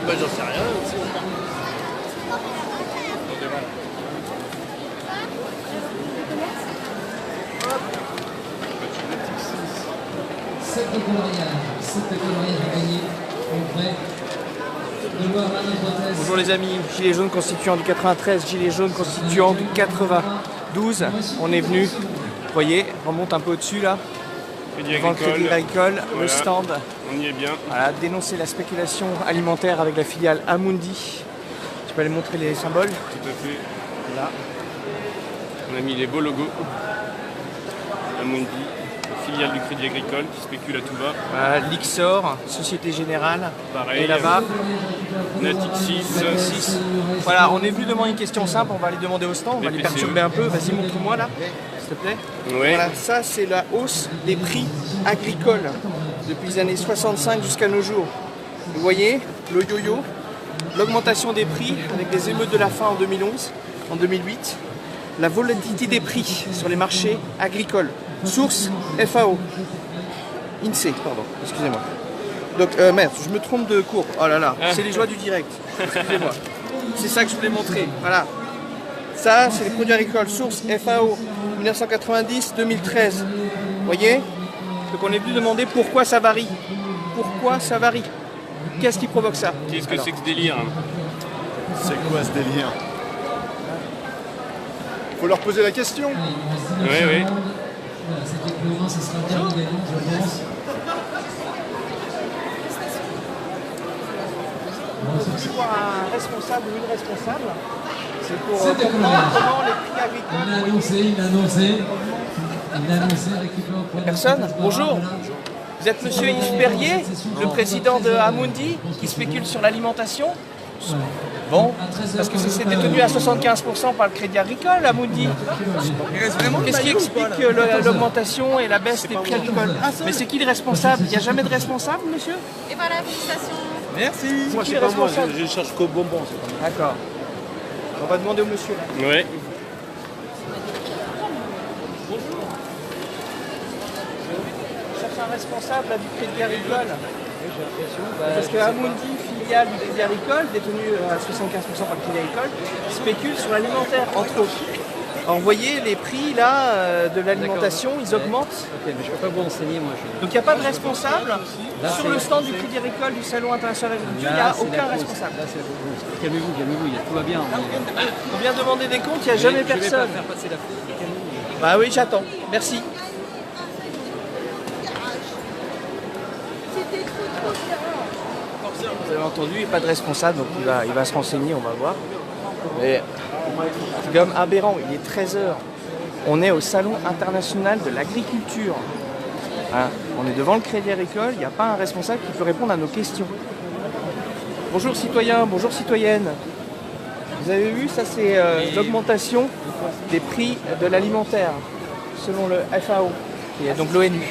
Bah j'en sais rien. Cette coloriage à gagner auprès de Loire Alain. Bonjour les amis, Gilets jaunes constituant du 93, Gilets jaunes constituant du 92. On est venu, vous voyez, on remonte un peu au-dessus là, devant le Crédit Agricole, voilà, le stand. On y est bien. Voilà, dénoncer la spéculation alimentaire avec la filiale Amundi. Tu peux aller montrer les symboles? Tout à fait. Là. On a mis les beaux logos. Amundi, filiale du Crédit Agricole qui spécule à tout va. Voilà, Lixor, Société Générale. Pareil. Et là-bas, Natixis. Voilà, on est venu demander une question simple, on va aller demander au stand, on va les perturber un peu. Vas-y, montre-moi là, s'il te plaît. Ouais. Voilà, ça c'est la hausse des prix agricoles depuis les années 65 jusqu'à nos jours. Vous voyez, le yo-yo, l'augmentation des prix avec les émeutes de la faim en 2011, en 2008, la volatilité des prix sur les marchés agricoles. Source FAO. INSEE, pardon, excusez-moi. Donc, merde, je me trompe de cours. Oh là là, c'est les joies du direct. Excusez-moi. C'est ça que je voulais montrer. Voilà. Ça, c'est les produits agricoles. Source FAO, 1990-2013. Vous voyez? Donc, on est venu demander pourquoi ça varie. Pourquoi ça varie? Qu'est-ce qui provoque ça? Qu'est-ce que c'est que ce délire? C'est quoi ce délire? Faut leur poser la question. Oui, oui. Voilà, cet éclairement, ce sera bien gagnant, je pense. C'est pour un responsable ou une responsable. C'est pour C'était comprendre combien? comment les prix agricoles... Il a annoncé, récupère auprès de Personne? Bonjour. Vous êtes monsieur Yves Perrier, le président de Amundi, qui spécule sur l'alimentation? Bon, parce que c'est détenu à 75% par le Crédit Agricole, Amundi. Qu'est-ce qui explique l'augmentation et la baisse des prix agricoles? Mais c'est qui le responsable? Il n'y a jamais de responsable, monsieur? Et voilà, félicitations. Merci. Moi, qui c'est le pas moi, responsable? je cherche qu'au bonbon. D'accord. On va demander au monsieur là. Ouais. Je cherche un responsable là, du Crédit Agricole. Parce que Amundi, filiale du Crédit Agricole, détenue à 75% par le Crédit Agricole, spécule sur l'alimentaire, entre autres. Alors vous voyez, les prix là de l'alimentation, ils augmentent. Ok, mais je ne peux pas vous enseigner, moi. Donc il n'y a pas de responsable. Sur le stand du Crédit Agricole du Salon international de l'agriculture, il n'y a aucun responsable. Calmez-vous, tout va bien. On vient demander des comptes, il n'y a jamais Je vais personne. pas faire passer la foule. Calmez-vous. Bah oui, j'attends. Merci. Vous avez entendu, il n'y a pas de responsable, donc il va se renseigner, on va voir. Mais c'est quand même aberrant, il est 13h. On est au Salon international de l'agriculture. Hein, on est devant le Crédit Agricole, il n'y a pas un responsable qui peut répondre à nos questions. Bonjour citoyens, bonjour citoyennes. Vous avez vu, ça c'est l'augmentation des prix de l'alimentaire, selon le FAO, qui est donc l'ONU.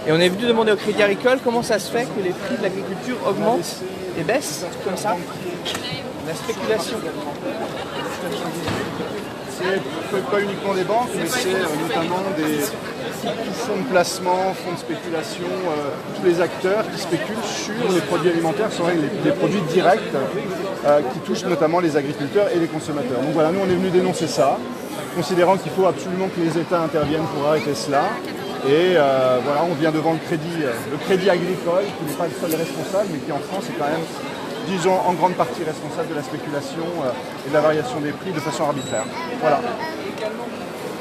Et on est venu demander au Crédit Agricole comment ça se fait que les prix de l'agriculture augmentent et baissent, comme ça. La spéculation. C'est pas uniquement des banques, mais c'est notamment des fonds de placement, fonds de spéculation, tous les acteurs qui spéculent sur les produits alimentaires, sur les produits directs qui touchent notamment les agriculteurs et les consommateurs. Donc voilà, nous on est venu dénoncer ça, considérant qu'il faut absolument que les États interviennent pour arrêter cela. Et voilà, on vient devant le crédit agricole, qui n'est pas le seul responsable, mais qui en France est quand même, disons, en grande partie responsable de la spéculation et de la variation des prix de façon arbitraire. Voilà.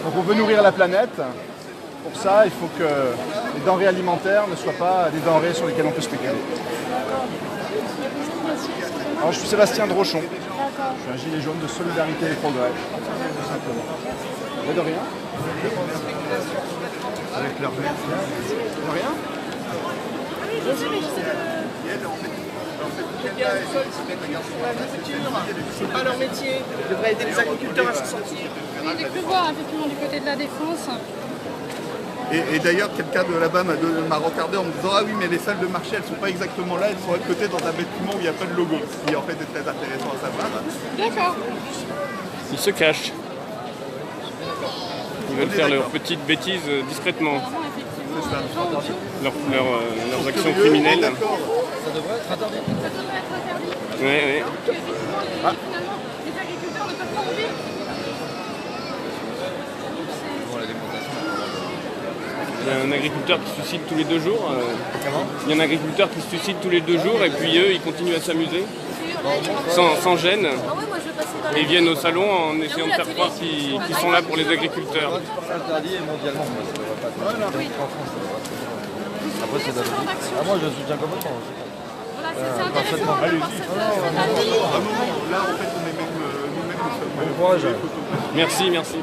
Donc on veut nourrir la planète. Pour ça, il faut que les denrées alimentaires ne soient pas des denrées sur lesquelles on peut spéculer. Alors, je suis Sébastien Drochon. Je suis un gilet jaune de Solidarité et Progrès, tout simplement. Mais de rien. Avec leur mère. De rien. C'est pas leur métier. Ils devraient aider les agriculteurs à s'en sortir. Il est plus voir effectivement du côté de la défense. Et d'ailleurs, quelqu'un de là-bas m'a regardé en me disant ah oui, mais les salles de marché, elles sont pas exactement là, elles sont à côté dans un bâtiment où il n'y a pas de logo. Ce qui en fait est très intéressant à savoir. D'accord. Ils se cachent. Ils veulent faire leurs petites bêtises discrètement. Apparemment, effectivement, les gens ont- Leurs actions criminelles. Ça devrait être interdit. Ça devrait être interdit. Ouais, ouais. Donc, effectivement, finalement, les agriculteurs ne peuvent pas rouler. Il y a un agriculteur qui se suicide tous les 2 jours. Il y a un agriculteur qui se suicide tous les 2 jours et puis eux, ils continuent à s'amuser sans gêne. Ah ouais, moi je vais passer dans Et ils viennent au salon en essayant de faire croire qu'ils sont là pour les agriculteurs. Interdit et mondialement, moi, ça devrait pas être interdit. En France, ça devrait pas. Après, c'est d'avis. Ah, moi, je soutiens complètement. Voilà, c'est intéressant d'avoir cet avis. Là, en fait, on est même nous-mêmes. Bon courage. Merci, merci.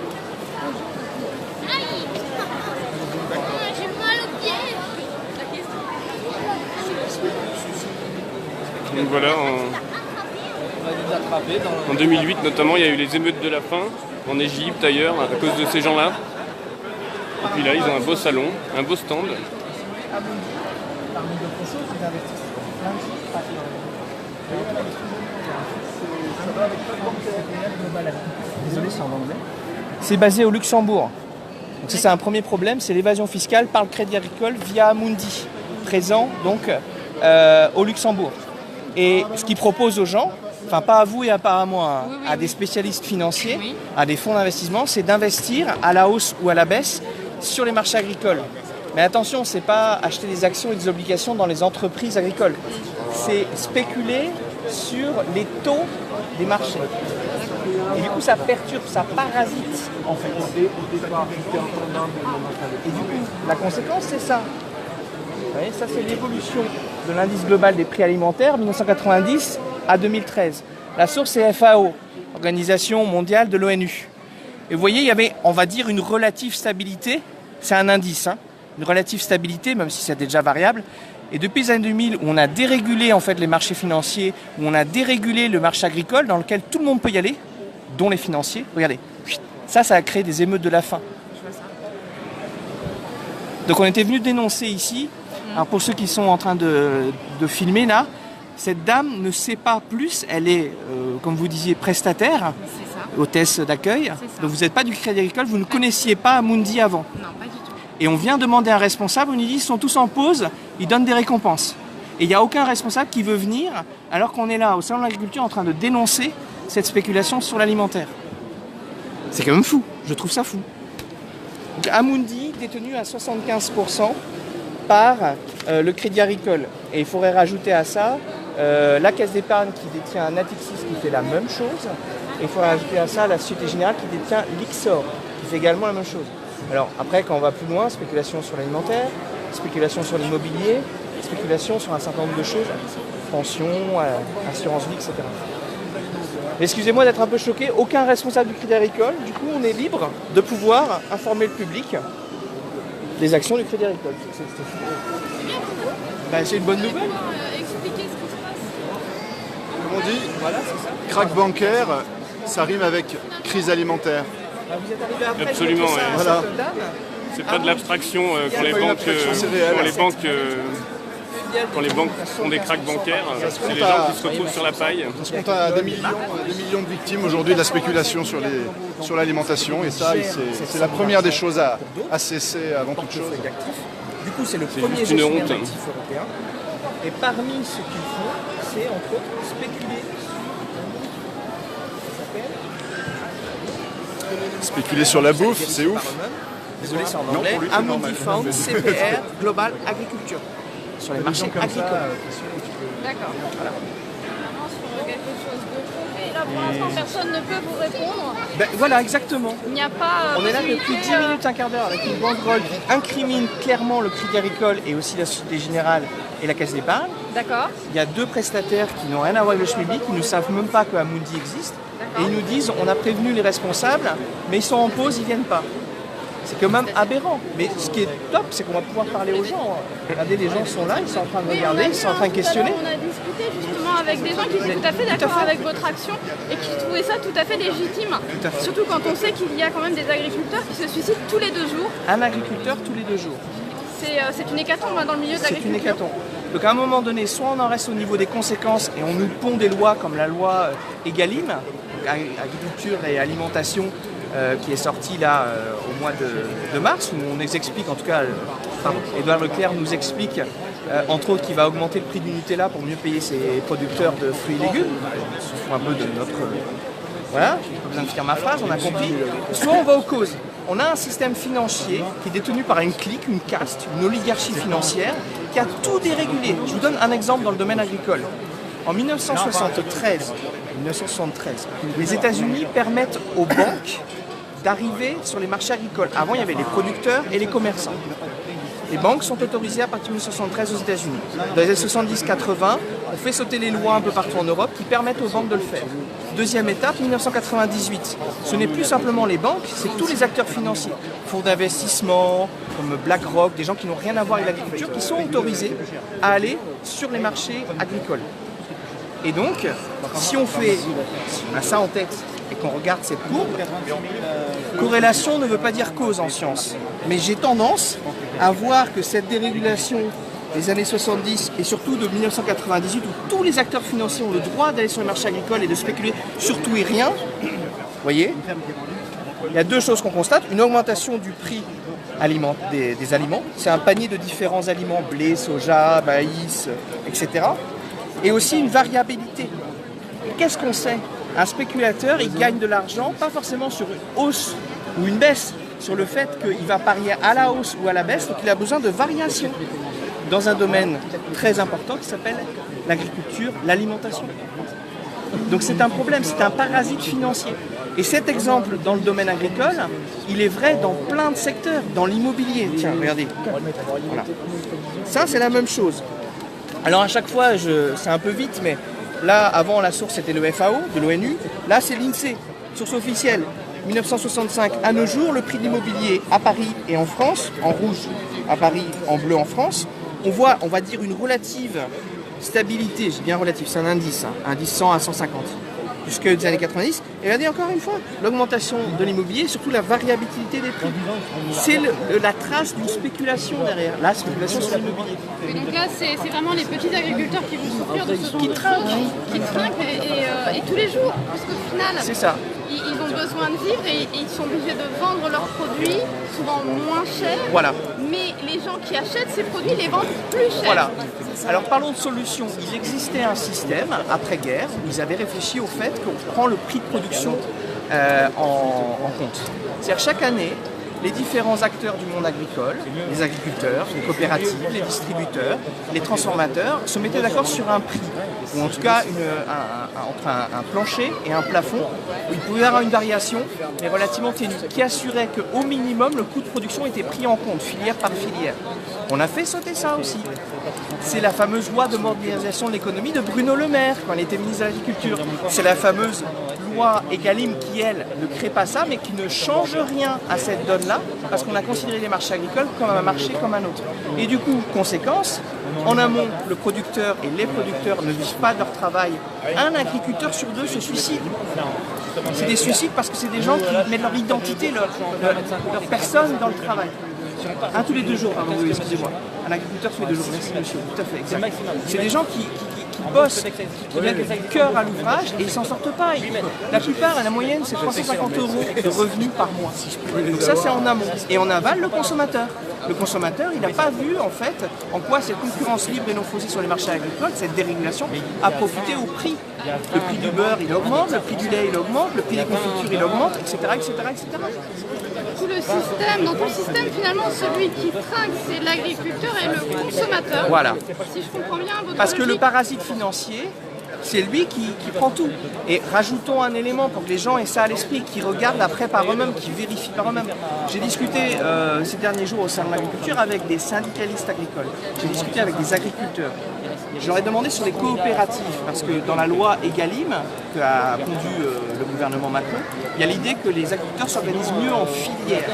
J'ai mal au pied. La question. Donc voilà, en 2008 notamment, il y a eu les émeutes de la faim en Égypte, ailleurs, à cause de ces gens-là. Et puis là, ils ont un beau salon, un beau stand. Désolé, c'est en anglais. C'est basé au Luxembourg. Donc ça, c'est un premier problème, c'est l'évasion fiscale par le Crédit Agricole via Amundi, présent donc au Luxembourg. Et ce qu'ils proposent aux gens, enfin pas à vous et pas à moi, hein, à des spécialistes financiers, à des fonds d'investissement, c'est d'investir à la hausse ou à la baisse sur les marchés agricoles. Mais attention, c'est pas acheter des actions et des obligations dans les entreprises agricoles. C'est spéculer sur les taux des marchés. Et du coup, ça perturbe, ça parasite, en fait. Et du coup, la conséquence, c'est ça. Vous voyez, ça, c'est l'évolution de l'indice global des prix alimentaires, 1990 à 2013. La source, c'est FAO, Organisation mondiale de l'ONU. Et vous voyez, il y avait, on va dire, une relative stabilité. C'est un indice, hein, une relative stabilité, même si c'était déjà variable. Et depuis les années 2000, où on a dérégulé en fait les marchés financiers, où on a dérégulé le marché agricole, dans lequel tout le monde peut y aller, dont les financiers. Regardez, ça a créé des émeutes de la faim. Donc on était venu dénoncer ici, alors pour ceux qui sont en train de filmer là, cette dame ne sait pas plus, elle est, comme vous disiez, prestataire, hôtesse d'accueil. Donc vous n'êtes pas du Crédit Agricole, vous ne connaissiez pas Amundi avant. Non, pas du tout. Et on vient demander à un responsable, on lui dit ils sont tous en pause, ils donnent des récompenses. Et il n'y a aucun responsable qui veut venir alors qu'on est là au Salon de l'Agriculture en train de dénoncer cette spéculation sur l'alimentaire. C'est quand même fou, je trouve ça fou. Donc Amundi détenu à 75% par le Crédit Agricole. Et il faudrait rajouter à ça la Caisse d'épargne qui détient Natixis qui fait la même chose. Et il faudrait rajouter à ça la Société Générale qui détient l'Ixor qui fait également la même chose. Alors après, quand on va plus loin, spéculation sur l'alimentaire, spéculation sur l'immobilier, spéculation sur un certain nombre de choses, pension, assurance vie, etc. Excusez-moi d'être un peu choqué, aucun responsable du Crédit Agricole, du coup on est libre de pouvoir informer le public des actions du Crédit Agricole. C'est une bonne nouvelle. Expliquer ce qui se passe. Comme on dit, Voilà, c'est ça. crack bancaire, ça rime avec crise alimentaire. Vous êtes arrivé après. Absolument, ça, ouais. Voilà. cette dame. C'est pas de l'abstraction quand les pas une banques, abstraction, c'est réel. quand les banques font des cracks bancaires, c'est les compte gens à- qui se retrouvent sur la paille. On se compte à des millions de victimes aujourd'hui de la spéculation sur l'alimentation. Et ça, c'est la première des choses à cesser avant toute chose. Du coup, c'est le premier juste une gestionnaire honte. d'actifs européen. Et parmi ce qu'ils font, c'est entre autres spéculer. Spéculer sur la bouffe, c'est ouf. Désolé, c'est en Non, anglais. pour lui, c'est Amundi normal. Fund CPR Global Agriculture. Sur les marchés agricoles. D'accord. Vraiment sur quelque chose de concret. Là, pour l'instant, personne ne peut vous répondre. Ben, voilà, exactement. Il n'y a pas. On est là depuis possibilité, 10 minutes, un quart d'heure, avec une banderole qui incrimine clairement le Crédit Agricole et aussi la Société Générale et la Caisse d'épargne. D'accord. Il y a deux prestataires qui n'ont rien à voir avec le Schmilblick, qui ne savent même pas que Amundi existe. Et ils nous disent, on a prévenu les responsables, mais ils sont en pause, ils ne viennent pas. C'est quand même aberrant. Mais ce qui est top, c'est qu'on va pouvoir parler aux gens. Regardez, les gens sont là, ils sont en train de regarder, ils sont en train de questionner. On a discuté justement avec des gens qui étaient tout à fait d'accord avec votre action et qui trouvaient ça tout à fait légitime. Surtout quand on sait qu'il y a quand même des agriculteurs qui se suicident tous les 2 jours. Un agriculteur tous les 2 jours. C'est une hécatombe dans le milieu de l'agriculture. C'est une hécatombe. Donc à un moment donné, soit on en reste au niveau des conséquences et on nous pond des lois comme la loi Egalim, agriculture et alimentation, qui est sortie là au mois de mars, où on nous explique, en tout cas, Édouard Leclerc nous explique, entre autres, qu'il va augmenter le prix du Nutella pour mieux payer ses producteurs de fruits et légumes. On se fout un peu de notre... Voilà, j'ai pas besoin de finir ma phrase, on a compris. Soit on va aux causes. On a un système financier qui est détenu par une clique, une caste, une oligarchie financière qui a tout dérégulé. Je vous donne un exemple dans le domaine agricole. En 1973, les États-Unis permettent aux banques d'arriver sur les marchés agricoles. Avant, il y avait les producteurs et les commerçants. Les banques sont autorisées à partir de 1973 aux États-Unis. Dans les années 70-80, on fait sauter les lois un peu partout en Europe qui permettent aux banques de le faire. Deuxième étape, 1998. Ce n'est plus simplement les banques, c'est tous les acteurs financiers. Fonds d'investissement, comme BlackRock, des gens qui n'ont rien à voir avec l'agriculture, qui sont autorisés à aller sur les marchés agricoles. Et donc, si on a ça en tête et qu'on regarde cette courbe, corrélation ne veut pas dire cause en science. Mais j'ai tendance à voir que cette dérégulation des années 70 et surtout de 1998, où tous les acteurs financiers ont le droit d'aller sur les marchés agricoles et de spéculer sur tout et rien, vous voyez, il y a 2 choses qu'on constate. Une augmentation du prix des aliments. C'est un panier de différents aliments, blé, soja, maïs, etc. Et aussi une variabilité. Qu'est-ce qu'on sait? Un spéculateur, il gagne de l'argent, pas forcément sur une hausse ou une baisse, sur le fait qu'il va parier à la hausse ou à la baisse, donc il a besoin de variation dans un domaine très important qui s'appelle l'agriculture, l'alimentation. Donc c'est un problème, c'est un parasite financier. Et cet exemple dans le domaine agricole, il est vrai dans plein de secteurs, dans l'immobilier. Tiens, regardez. Voilà. Ça, c'est la même chose. Alors à chaque fois, c'est un peu vite, mais là, avant, la source c'était le FAO, de l'ONU. Là, c'est l'INSEE, source officielle. 1965, à nos jours, le prix de l'immobilier à Paris et en France, en rouge à Paris, en bleu en France, on voit, on va dire, une relative stabilité, j'ai bien relative, c'est un indice 100 à 150, jusque les années 90. Et regardez encore une fois, l'augmentation de l'immobilier, surtout la variabilité des prix. C'est la trace d'une spéculation derrière, la spéculation sur l'immobilier. Et donc là, c'est vraiment les petits agriculteurs qui vont souffrir de ce genre de choses, qui trinquent et tous les jours, parce qu'au final, c'est ça. Ils ont besoin de vivre et ils sont obligés de vendre leurs produits, souvent moins chers. Voilà. Mais les gens qui achètent ces produits les vendent plus cher. Voilà. Alors parlons de solutions. Il existait un système après-guerre où ils avaient réfléchi au fait qu'on prend le prix de production en compte. C'est-à-dire chaque année, les différents acteurs du monde agricole, les agriculteurs, les coopératives, les distributeurs, les transformateurs, se mettaient d'accord sur un prix, ou en tout cas entre un plancher et un plafond, où il pouvait y avoir une variation, mais relativement ténue, qui assurait qu'au minimum, le coût de production était pris en compte, filière par filière. On a fait sauter ça aussi. C'est la fameuse loi de modernisation de l'économie de Bruno Le Maire, quand il était ministre de l'Agriculture. C'est la fameuse loi Egalim qui, elle, ne crée pas ça, mais qui ne change rien à cette donne-là, parce qu'on a considéré les marchés agricoles comme un marché comme un autre. Et du coup, conséquence, en amont, le producteur et les producteurs ne vivent pas de leur travail. Un agriculteur sur 2 se suicide. C'est des suicides parce que c'est des gens qui mettent leur identité, leur personne dans le travail. Un tous les 2 jours, pardon, excusez-moi. Un agriculteur tous les 2 jours, merci monsieur, tout à fait, exact. C'est des gens qui bossent, qui mettent le cœur à l'ouvrage et ils s'en sortent pas. La plupart, à la moyenne, c'est 350 € de revenus par mois. Donc ça, c'est en amont. Et en aval, le consommateur. Le consommateur, il n'a pas vu en fait en quoi cette concurrence libre et non faussée sur les marchés agricoles, cette dérégulation, a profité au prix. Le prix du beurre, il augmente, le prix du lait, il augmente, le prix des confitures, il augmente, etc. etc., etc. Tout le système, dans tout le système, finalement, celui qui trinque, c'est l'agriculteur et le consommateur. Voilà. Si je comprends bien votre Parce que le logique. parasite financier, c'est lui qui prend tout. Et rajoutons un élément pour que les gens aient ça à l'esprit, qui regardent après par eux-mêmes, qui vérifient par eux-mêmes. J'ai discuté ces derniers jours au sein de l'agriculture avec des syndicalistes agricoles. J'ai discuté avec des agriculteurs. J'aurais demandé sur les coopératives, parce que dans la loi Egalim, que a pondu le gouvernement Macron, il y a l'idée que les agriculteurs s'organisent mieux en filière,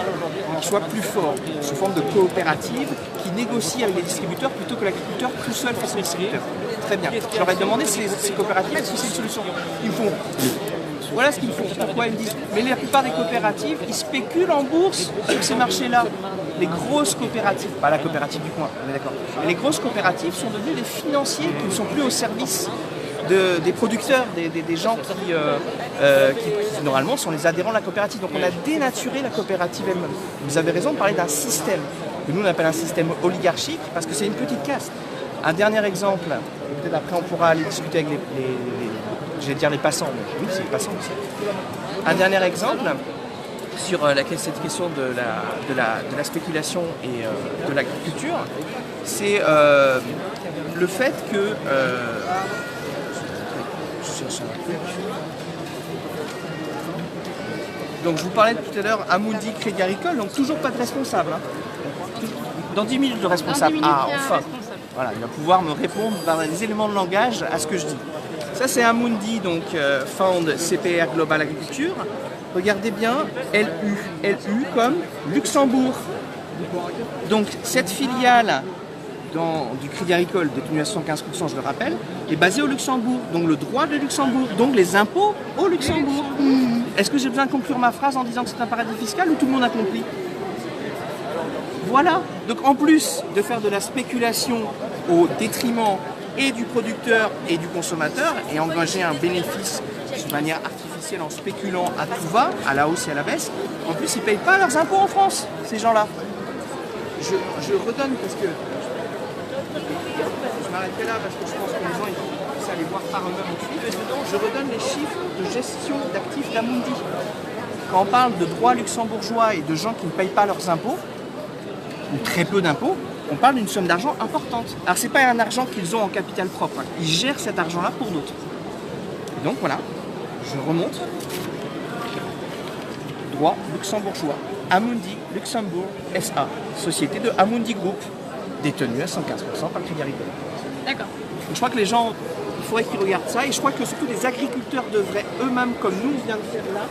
qu'ils soient plus forts, sous forme de coopératives, qui négocient avec les distributeurs plutôt que l'agriculteur tout seul face aux distributeurs. Très bien. J'aurais demandé ces coopératives, est-ce que c'est une solution? Ils me font. Voilà ce qu'ils font. Pourquoi ils me disent? Mais la plupart des coopératives, ils spéculent en bourse sur ces marchés-là. Les grosses coopératives, pas la coopérative du coin, on est d'accord. Mais les grosses coopératives sont devenues des financiers qui ne sont plus au service des producteurs, des gens qui normalement sont les adhérents de la coopérative. Donc on a dénaturé la coopérative elle-même. Vous avez raison de parler d'un système que nous on appelle un système oligarchique parce que c'est une petite caste. Un dernier exemple, et peut-être après on pourra aller discuter avec je vais dire les passants, mais oui c'est les passants aussi. Un dernier exemple sur cette question de la spéculation et de l'agriculture, c'est le fait que donc je vous parlais tout à l'heure Amundi Crédit Agricole, donc toujours pas de responsable. Hein. Dans 10 minutes de responsable. Ah enfin. Voilà, il va pouvoir me répondre par des éléments de langage à ce que je dis. Ça c'est Amundi, donc Fund CPR Global Agriculture. Regardez bien, LU comme Luxembourg. Donc cette filiale du Crédit Agricole détenue à 75%, je le rappelle, est basée au Luxembourg. Donc le droit de Luxembourg, donc les impôts au Luxembourg. Est-ce que j'ai besoin de conclure ma phrase en disant que c'est un paradis fiscal ou tout le monde a compris? Voilà. Donc en plus de faire de la spéculation au détriment et du producteur et du consommateur et engager un bénéfice de manière artificielle en spéculant à tout va, à la hausse et à la baisse, en plus ils ne payent pas leurs impôts en France, ces gens-là. Je redonne parce que je m'arrêterai là parce que je pense que les gens ils puissent aller voir par eux-mêmes ensuite. Je redonne les chiffres de gestion d'actifs d'Amundi. Quand on parle de droits luxembourgeois et de gens qui ne payent pas leurs impôts, ou très peu d'impôts, on parle d'une somme d'argent importante. Alors c'est pas un argent qu'ils ont en capital propre, hein. Ils gèrent cet argent-là pour d'autres. Donc voilà, je remonte. Droit luxembourgeois, Amundi Luxembourg SA, société de Amundi Group, détenue à 115% par le Crédit Agricole. D'accord. Je crois que les gens, il faudrait qu'ils regardent ça, et je crois que surtout les agriculteurs devraient eux-mêmes, comme nous on vient de faire là,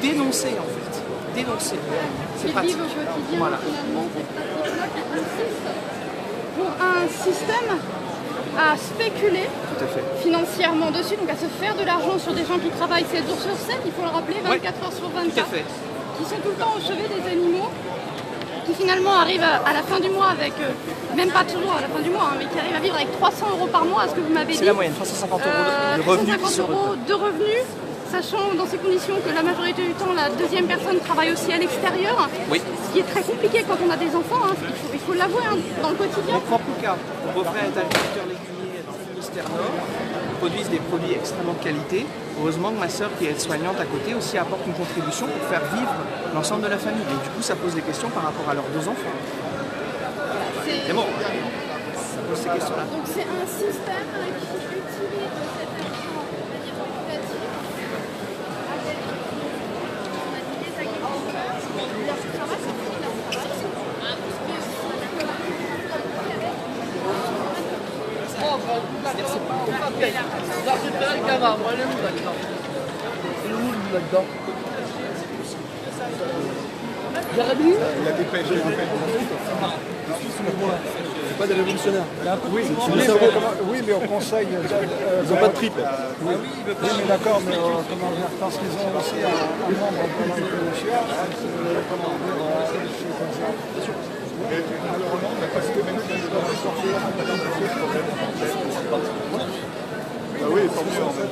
dénoncer en fait. Dénoncer. C'est pratique. Vivre au quotidien, voilà. finalement, cette pratique-là qui insiste pour un système à spéculer financièrement dessus, donc à se faire de l'argent sur des gens qui travaillent 7 jours sur 7, il faut le rappeler, 24 heures sur 24, qui sont tout le temps au chevet des animaux, qui finalement arrivent à la fin du mois avec, même pas toujours à la fin du mois, hein, mais qui arrivent à vivre avec 300 € par mois, à ce que vous m'avez dit. C'est la moyenne, 350 € de revenus. 350 € de revenus, sachant dans ces conditions que la majorité du temps, la deuxième personne travaille aussi à l'extérieur. Oui. Ce qui est très compliqué quand on a des enfants, hein, il faut l'avouer, hein, dans le quotidien. Mon propre cas, mon beau-frère est agriculteur légumier dans le Finistère Nord. Ils produisent des produits extrêmement de qualité. Heureusement que ma sœur, qui est aide-soignante à côté, aussi apporte une contribution pour faire vivre l'ensemble de la famille. Et du coup, ça pose des questions par rapport à leurs 2 enfants. C'est bon, ça pose ces questions-là. Donc c'est un système qui utilise cet argent de manière spéculative avec des agriculteurs. Leur travail, c'est fini leur travail. C'est-à-dire c'est pas on va payer. Il a des pêches, c'est pas des révolutionnaires. Oui, mais au conseil, ils n'ont pas de triple. Oui, mais d'accord, mais comment dire, parce qu'ils ont aussi un membre pendant le commission, comment dire, alors non, mais parce que même si ils doivent sortir, oui, tant mieux en fait.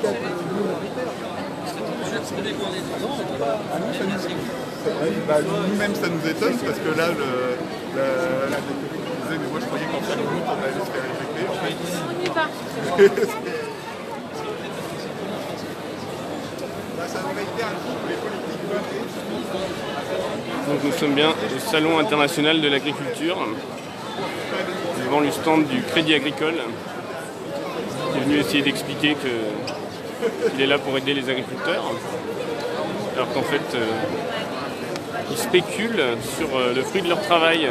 Nous-mêmes, ça nous étonne parce que là, la députée disait, mais moi je croyais qu'en 5 minutes, on allait se faire éjecter. En fait, On n'y va. ça aurait été un coup pour les politiques menées. Donc nous sommes bien au Salon international de l'agriculture, devant le stand du Crédit Agricole, qui est venu essayer d'expliquer qu'il est là pour aider les agriculteurs, alors qu'en fait ils spéculent sur le fruit de leur travail.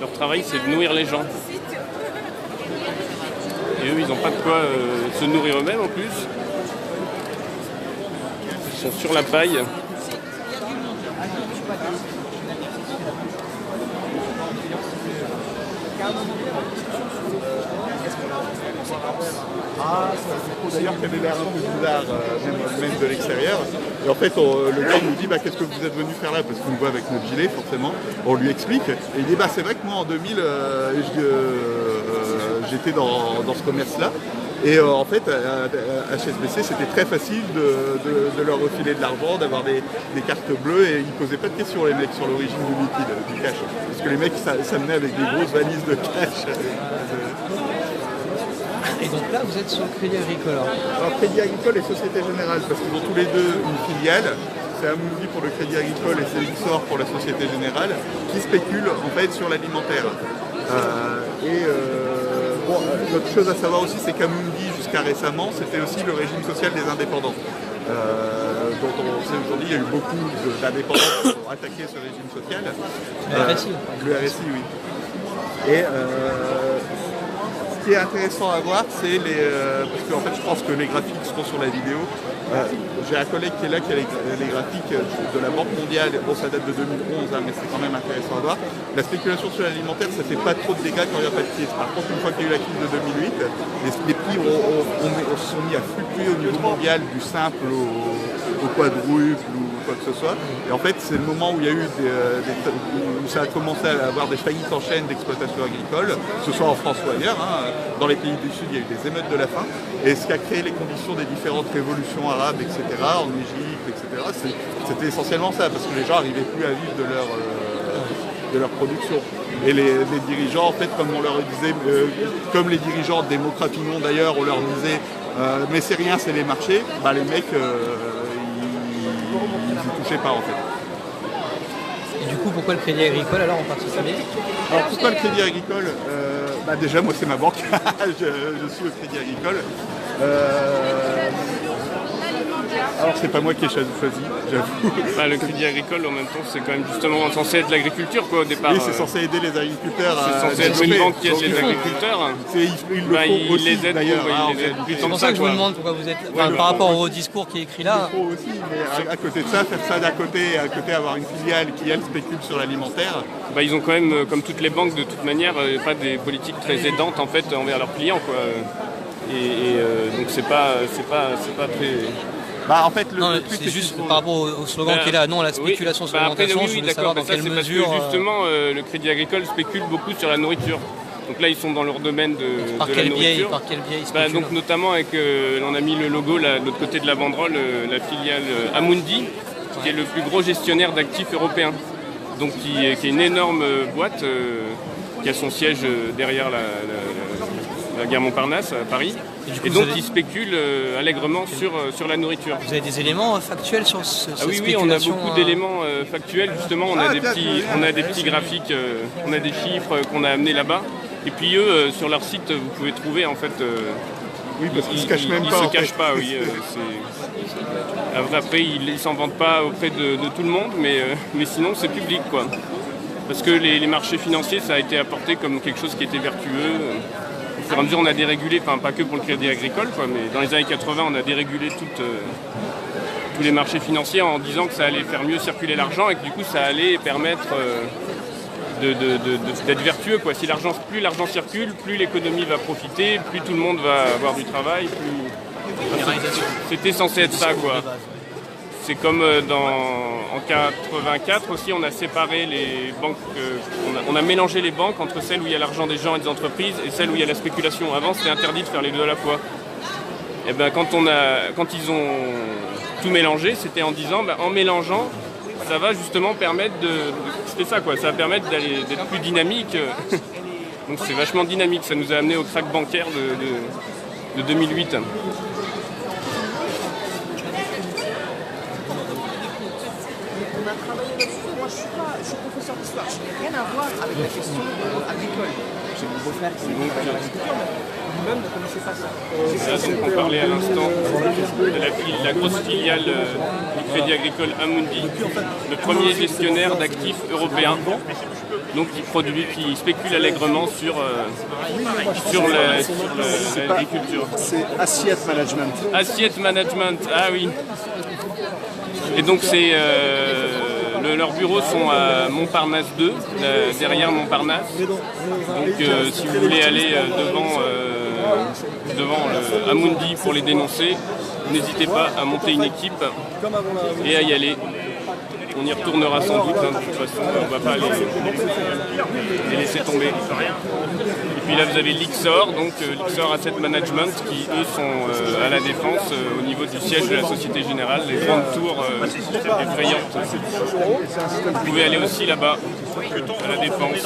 Leur travail, c'est de nourrir les gens. Et eux, ils n'ont pas de quoi se nourrir eux-mêmes en plus. Ils sont sur la paille. D'ailleurs, qui avait l'air un peu bizarre, même de l'extérieur. Et en fait, le gars nous dit qu'est-ce que vous êtes venu faire là? Parce qu'on nous voit avec notre gilet, forcément. On lui explique. Et il dit c'est vrai que moi en 2000, j'étais dans ce commerce-là. Et en fait, à HSBC, c'était très facile de leur refiler de l'argent, d'avoir des cartes bleues. Et ils ne posaient pas de questions, les mecs, sur l'origine du liquide, du cash. Parce que les mecs s'amenaient avec des grosses valises de cash. Et donc là, vous êtes sur le Crédit Agricole. Alors Crédit Agricole et Société Générale, parce qu'ils ont tous les deux une filiale. C'est Amundi pour le Crédit Agricole et c'est Luxor pour la Société Générale, qui spéculent en fait sur l'alimentaire. L'autre chose à savoir aussi, c'est qu'Amundi, jusqu'à récemment, c'était aussi le régime social des indépendants. Dont on sait aujourd'hui, il y a eu beaucoup d'indépendants qui ont attaqué ce régime social. Le RSI. Le RSI, oui. Et ce qui est intéressant à voir, c'est parce que en fait, je pense que les graphiques seront sur la vidéo. J'ai un collègue qui est là, qui a les graphiques de la Banque mondiale. Bon, ça date de 2011, mais c'est quand même intéressant à voir. La spéculation sur l'alimentaire, ça fait pas trop de dégâts quand il n'y a pas de crise. Par contre, une fois qu'il y a eu la crise de 2008, les prix se sont mis à fluctuer au niveau mondial, du simple au quadruple ou quoi que ce soit. Et en fait, c'est le moment où il y a eu où ça a commencé à avoir des faillites en chaîne d'exploitation agricole, que ce soit en France ou ailleurs. Dans les pays du Sud, il y a eu des émeutes de la faim. Et ce qui a créé les conditions des différentes révolutions arabes, etc., en Égypte, etc., c'était essentiellement ça, parce que les gens n'arrivaient plus à vivre de leur production. Et les dirigeants, en fait, comme on leur disait, comme les dirigeants démocrates ou non d'ailleurs, on leur disait mais c'est rien, c'est les marchés, les mecs, ils n'y touchaient pas en fait. Et du coup, pourquoi le Crédit Agricole alors en particulier? Alors pourquoi le Crédit Agricole? Déjà, moi c'est ma banque, je suis au Crédit Agricole. Alors c'est pas moi qui ai choisi, j'avoue. Le Crédit Agricole en même temps c'est quand même justement censé être l'agriculture au départ. Oui, c'est censé aider les agriculteurs. C'est censé être une banque qui aide les agriculteurs. Ils les aident d'ailleurs. C'est pour ça que je vous demande pourquoi vous êtes. Par rapport au discours qui est écrit là. Il faut aussi, mais à côté de ça, faire ça d'un côté et à côté avoir une filiale qui elle spécule sur l'alimentaire. Ils ont quand même, comme toutes les banques de toute manière, pas des politiques très aidantes en fait envers leurs clients quoi. Donc c'est pas très. En fait, c'est juste par rapport au slogan qui est là, non à la spéculation sur l'alimentation, je voulais savoir dans quelle mesure... Parce que justement, le Crédit Agricole spécule beaucoup sur la nourriture. Donc là, ils sont dans leur domaine de la nourriture. Par quel biais ils spéculent? Donc notamment, on a mis le logo là, de l'autre côté de la banderole, la filiale Amundi, qui est le plus gros gestionnaire d'actifs européens. Donc qui est une énorme boîte qui a son siège derrière la gare Montparnasse à Paris. Et donc ils spéculent allègrement sur la nourriture. Vous avez des éléments factuels sur cette spéculation? Oui, on a beaucoup d'éléments factuels justement. On a des petits graphiques, on a des chiffres qu'on a amenés là-bas. Et puis eux, sur leur site, vous pouvez trouver en fait. Oui, parce qu'ils se cachent même pas. Ils se cachent pas, oui. Après, ils s'en vantent pas auprès de tout le monde, mais sinon c'est public quoi. Parce que les marchés financiers, ça a été apporté comme quelque chose qui était vertueux. Au fur et à mesure, on a dérégulé, pas que pour le Crédit Agricole, mais dans les années 80, on a dérégulé tous les marchés financiers en disant que ça allait faire mieux circuler l'argent et que du coup, ça allait permettre d'être vertueux. Si plus l'argent circule, plus l'économie va profiter, plus tout le monde va avoir du travail. C'était censé être ça, quoi. C'est comme en 84 aussi, on a séparé les banques, on a mélangé les banques entre celles où il y a l'argent des gens et des entreprises et celles où il y a la spéculation. Avant, c'était interdit de faire les deux à la fois. Et quand ils ont tout mélangé, c'était en disant, en mélangeant, ça va justement permettre c'était ça quoi, ça va permettre d'être plus dynamique. Donc c'est vachement dynamique, ça nous a amené au crack bancaire de 2008. Moi, je suis professeur d'histoire, je n'ai rien à voir avec la question agricole. J'ai mon beau-frère qui est agriculteur. vous-même ne connaissez pas ça. Ça, donc on parlait à l'instant de la grosse filiale du Crédit Agricole Amundi, le premier gestionnaire d'actifs européens, donc qui spécule allègrement sur l'agriculture. C'est Asset Management. Asset Management, ah oui. Et donc leurs bureaux sont à Montparnasse 2, derrière Montparnasse. Donc si vous voulez aller devant le Amundi pour les dénoncer, n'hésitez pas à monter une équipe et à y aller. On y retournera sans doute, de toute façon, on ne va pas les laisser tomber. Et puis là vous avez l'Ixor, donc l'Ixor Asset Management, qui eux sont à la Défense, au niveau du siège de la Société Générale, les grandes tours effrayantes. Vous pouvez aller aussi là-bas, à la Défense.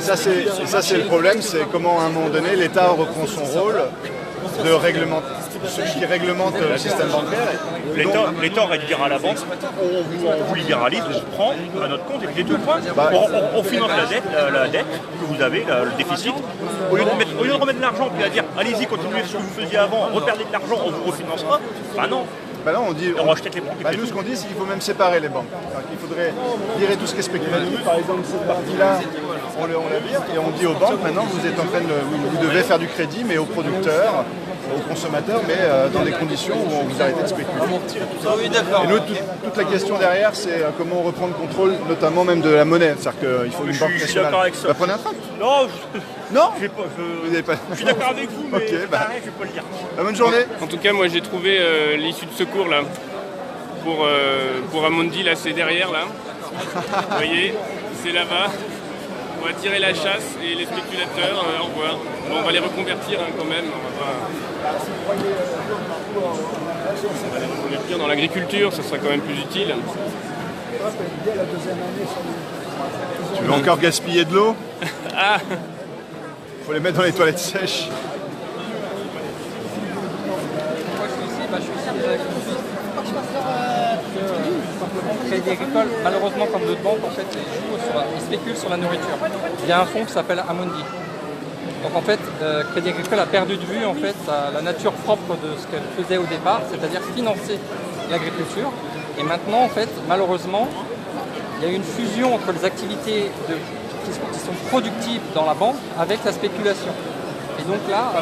Ça c'est le problème, c'est comment à un moment donné l'État reprend son rôle de réglement, qui réglemente le système bancaire. L'État aurait dû dire à la banque, on vous libéralise, on prend à notre compte et puis tout le point. On finance la dette que vous avez, le déficit. Au lieu de remettre de l'argent puis à dire allez-y, continuez ce que vous faisiez avant, reperdez de l'argent, on vous refinancera. Bah non. Bah là on dit, on rachète les banques. Nous ce qu'on dit c'est qu'il faut même séparer les banques. Il faudrait virer tout ce qui est spéculatif. Par exemple cette partie-là, on la vire et on dit aux banques maintenant vous êtes en train vous devez faire du crédit mais aux producteurs, aux consommateurs, mais dans des conditions où on vous arrêtez de spéculer. Oui, d'accord. Et nous, toute la question derrière, c'est comment on reprend le contrôle, notamment même de la monnaie. C'est-à-dire qu'il faut une banque nationale. Je suis d'accord avec ça. Bah, prenez un tract. Non, non. Je suis d'accord avec vous, mais okay, pareil, je vais pas le dire. Bonne journée. En tout cas, moi j'ai trouvé l'issue de secours là. Pour Amundi, là c'est derrière là. Vous voyez, c'est là-bas. On va tirer la chasse et les spéculateurs, au revoir. Bon, on va les reconvertir quand même. On va les reconvertir dans l'agriculture, ça sera quand même plus utile. Tu veux encore gaspiller de l'eau? Ah. Faut les mettre dans les toilettes sèches. Crédit Agricole, malheureusement comme d'autres banques, en fait, ils spéculent sur la nourriture. Il y a un fonds qui s'appelle Amundi. Donc en fait, Crédit Agricole a perdu de vue en fait, la nature propre de ce qu'elle faisait au départ, c'est-à-dire financer l'agriculture. Et maintenant, en fait, malheureusement, il y a eu une fusion entre les activités qui sont productives dans la banque avec la spéculation. Et donc là,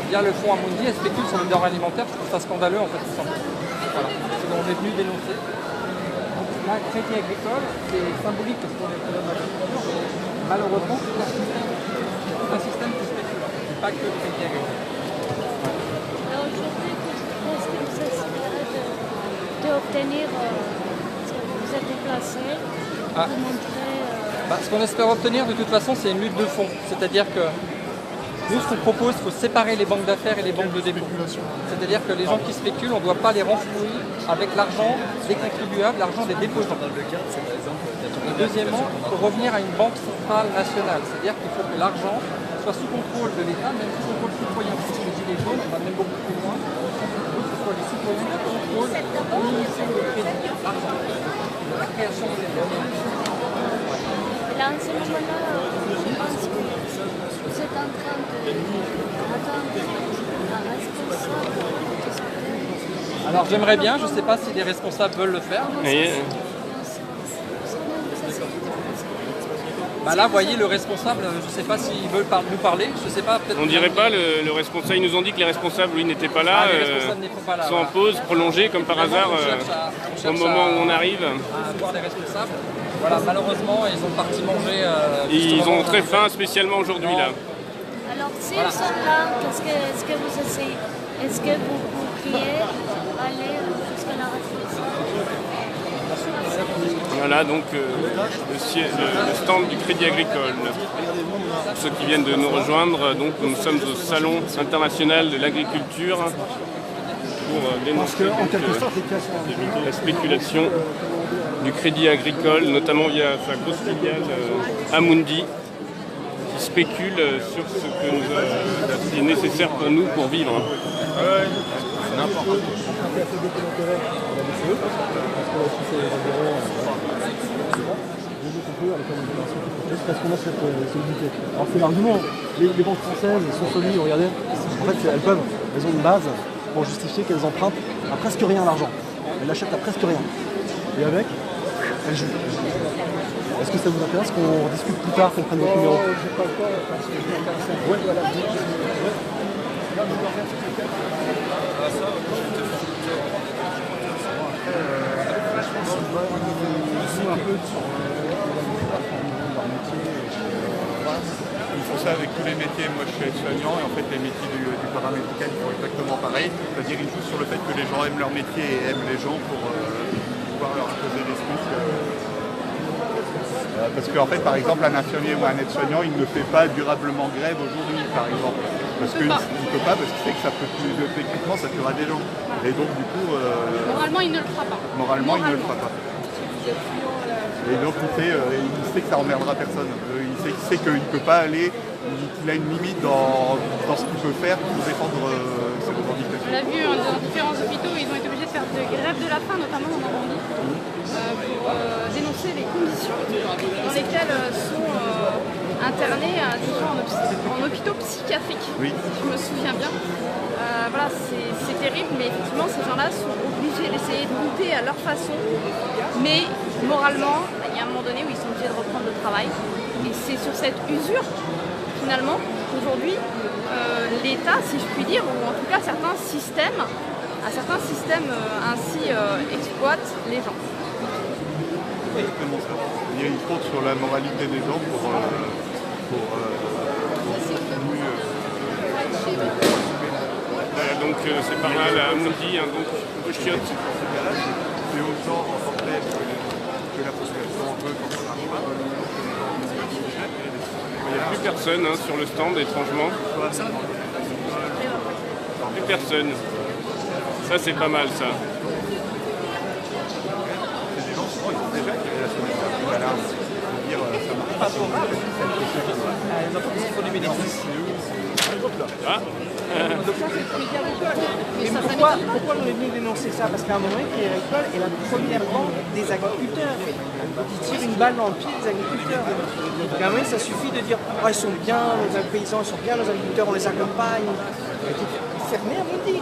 via le fonds Amundi, elle spécule sur le denrées alimentaire. Je trouve ça scandaleux en fait. Voilà, c'est ce qu'on est venu dénoncer. Là, Crédit Agricole, c'est symbolique parce qu'on est dans l'agriculture, mais malheureusement, c'est un système qui spécule, et pas que Crédit Agricole. Alors aujourd'hui, qu'est-ce que vous essayez d'obtenir ce que vous êtes déplacé pour montrer Ce qu'on espère obtenir de toute façon, c'est une lutte de fond. C'est-à-dire que nous, ce qu'on propose, il faut séparer les banques d'affaires et les banques de dépôt. C'est-à-dire que les gens qui spéculent, on ne doit pas les renflouer avec l'argent des contribuables, l'argent des déposants. Et deuxièmement, il faut revenir à une banque centrale nationale. C'est-à-dire qu'il faut que l'argent soit sous contrôle de l'État, même sous contrôle citoyen. Si les gilets jaunes, on va même beaucoup plus loin. Il faut que ce soit les citoyens qui contrôlent l'émission de crédit, l'argent, la création de l'État. Là, en ce moment-là, je pense que vous êtes en train d'attendre un responsable de santé. Alors j'aimerais bien, je ne sais pas si les responsables veulent le faire. Là, vous voyez, le responsable, je ne sais pas s'ils veulent nous parler, je sais pas. On dirait pas, le responsable, ils nous ont dit que les responsables, lui, n'étaient pas là. Ils sont en pause, prolongés, comme par hasard, au moment où on arrive. À voir les responsables. Voilà, malheureusement, ils ont parti manger. Ils ont très faim, spécialement aujourd'hui, là. Alors, si ils sont là, est-ce que vous essayez, est-ce que vous pourriez aller jusqu'à la responsable? Voilà donc le stand du Crédit Agricole. Pour ceux qui viennent de nous rejoindre, donc, nous sommes au Salon international de l'agriculture pour dénoncer la spéculation du Crédit Agricole, notamment via sa grosse filiale Amundi, qui spécule sur ce qui est nécessaire pour nous pour vivre. parce qu'on a cette solidité. Alors c'est l'argument, les banques françaises sont solides, regardez, en fait elles ont une base pour justifier qu'elles empruntent à presque rien l'argent. Elles l'achètent à presque rien. Et avec, elles jouent. Est-ce que ça vous intéresse qu'on discute plus tard, qu'on prenne votre numéro? Je sais pas quoi, parce que je m'intéresse à ouais, voilà. Ils font ça avec tous les métiers. Moi je suis aide-soignant et en fait les métiers du paramédical ils font exactement pareil. C'est-à-dire ils jouent sur le fait que les gens aiment leur métier et aiment les gens pour pouvoir leur imposer des trucs. Parce qu'en fait par exemple un infirmier ou un aide-soignant il ne fait pas durablement grève aujourd'hui par exemple. Parce qu'il ne peut pas, parce qu'il sait que ça peut plus techniquement ça tuera des gens. Et donc du coup. Moralement il ne le fera pas. Moralement il ne le fera pas. Et donc il sait que ça emmerdera personne. Il sait qu'il ne peut pas aller, qu'il a une limite dans ce qu'il peut faire pour défendre ses revendications. On l'a vu dans différents hôpitaux, ils ont été obligés de faire de grève de la faim, notamment en Normandie, pour dénoncer les conditions dans lesquelles sont internés des gens en hôpitaux psychiatriques, si je me souviens bien. Voilà, c'est terrible, mais effectivement ces gens-là sont obligés d'essayer de lutter à leur façon, mais moralement, il y a un moment donné où ils sont obligés de reprendre le travail. Et c'est sur cette usure, finalement, qu'aujourd'hui, l'État, si je puis dire, ou en tout cas certains systèmes ainsi exploitent les gens. Exactement ça. Il y a une faute sur la moralité des gens pour donc c'est par là la Amundi, un groupe de chiottes. C'est autant en tant que la population en veut quand ça marche pas. Il n'y a plus personne sur le stand, étrangement. Plus personne. Ça c'est pas mal ça. C'est des gens souvent ils ont déjà créé la sonnette d'alarme. C'est-à-dire ça marche pas pour eux. Les entreprises qui font des bénéfices. Ah. Mais pourquoi on est venu dénoncer ça? Parce qu'à un moment, Crédit Agricole est la première banque des agriculteurs. Ils tirent une balle dans le pied des agriculteurs. Donc à un moment, ça suffit de dire oh, ils sont bien, nos paysans, ils sont bien, nos agriculteurs, on les accompagne. Fermé à Mundi.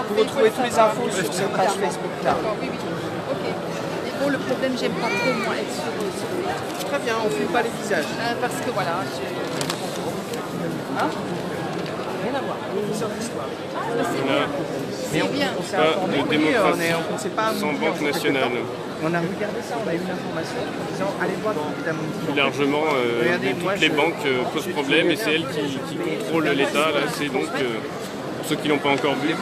Vous retrouvez tous les infos sur cette page Facebook-là. Oui. Ok. Et bon, le problème, j'aime pas trop, moi, être sur Facebook. Très bien, on ne filme pas les visages. Parce que voilà, Hein? Rien à voir, professeur d'histoire. C'est bien. Mais on s'est informé, on ne sait pas sans banque nationale. On a regardé ça, on a eu une information en disant allez voir dans Mundi. Largement, toutes les banques posent problème et c'est elles qui contrôlent l'État. Là, c'est donc, pour ceux qui ne l'ont pas encore vu,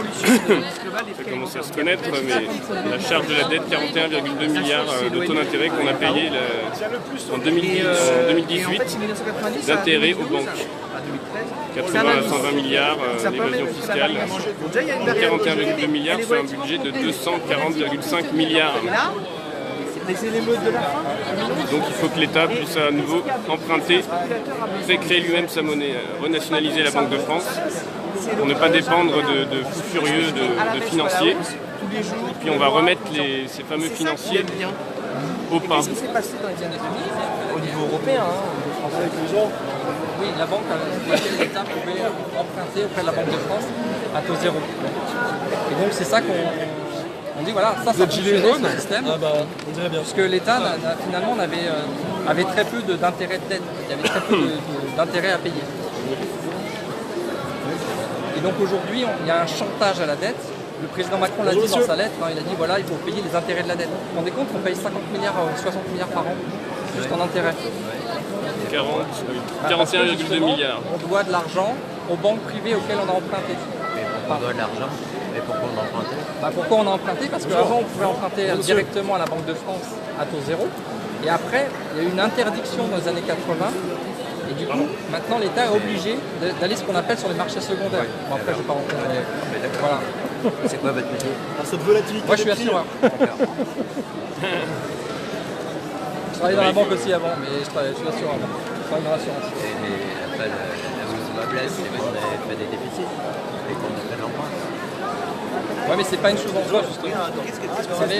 ça commence à se connaître, mais la charge de la dette, 41,2 milliards de taux d'intérêt qu'on a payé en 2018 d'intérêt aux banques. 80 à 120 milliards d'évasion fiscale. 41,2 milliards sur un budget de 240,5 milliards. Les éléments de la fin. Donc il faut que l'État puisse à nouveau emprunter, créer lui-même sa monnaie, renationaliser la Banque de France pour ne pas dépendre de fous furieux de financiers. Et puis on va remettre ces fameux financiers au pas. Qu'est-ce qui s'est passé dans les années 2000 au niveau européen, avec les gens? Oui, la banque à laquelle l'État pouvait emprunter auprès de la Banque de France à taux zéro. Et donc c'est ça qu'on dit, voilà, ça fonctionnait ce système, puisque l'État finalement avait très peu d'intérêt de dette, il y avait très peu d'intérêt à payer. Et donc aujourd'hui, il y a un chantage à la dette. Le président Macron l'a dit dans sa lettre, il a dit voilà, il faut payer les intérêts de la dette. Vous vous rendez compte, on paye 50 milliards, 60 milliards par an, juste en intérêt. 41,2 milliards. On doit de l'argent aux banques privées auxquelles on a emprunté. On doit de l'argent, mais pourquoi on a emprunté? Pourquoi on a emprunté? Parce qu'avant, on pouvait emprunter directement à la Banque de France à taux zéro. Et après, il y a eu une interdiction dans les années 80. Et du coup, maintenant, l'État est obligé d'aller ce qu'on appelle sur les marchés secondaires. Bon, après, je ne vais pas rentrer dans les... Voilà. C'est quoi votre métier? Cette volatilité. Moi, je suis assureur. Je travaillais dans la banque aussi avant, mais je suis assureur. Je travaille dans l'assurance. Et après, la bourse de ma blesse, c'est qu'on avait fait des déficits et qu'on a fait de l'emprunt. Ouais, mais c'est pas une chose en soi, justement. Vous savez,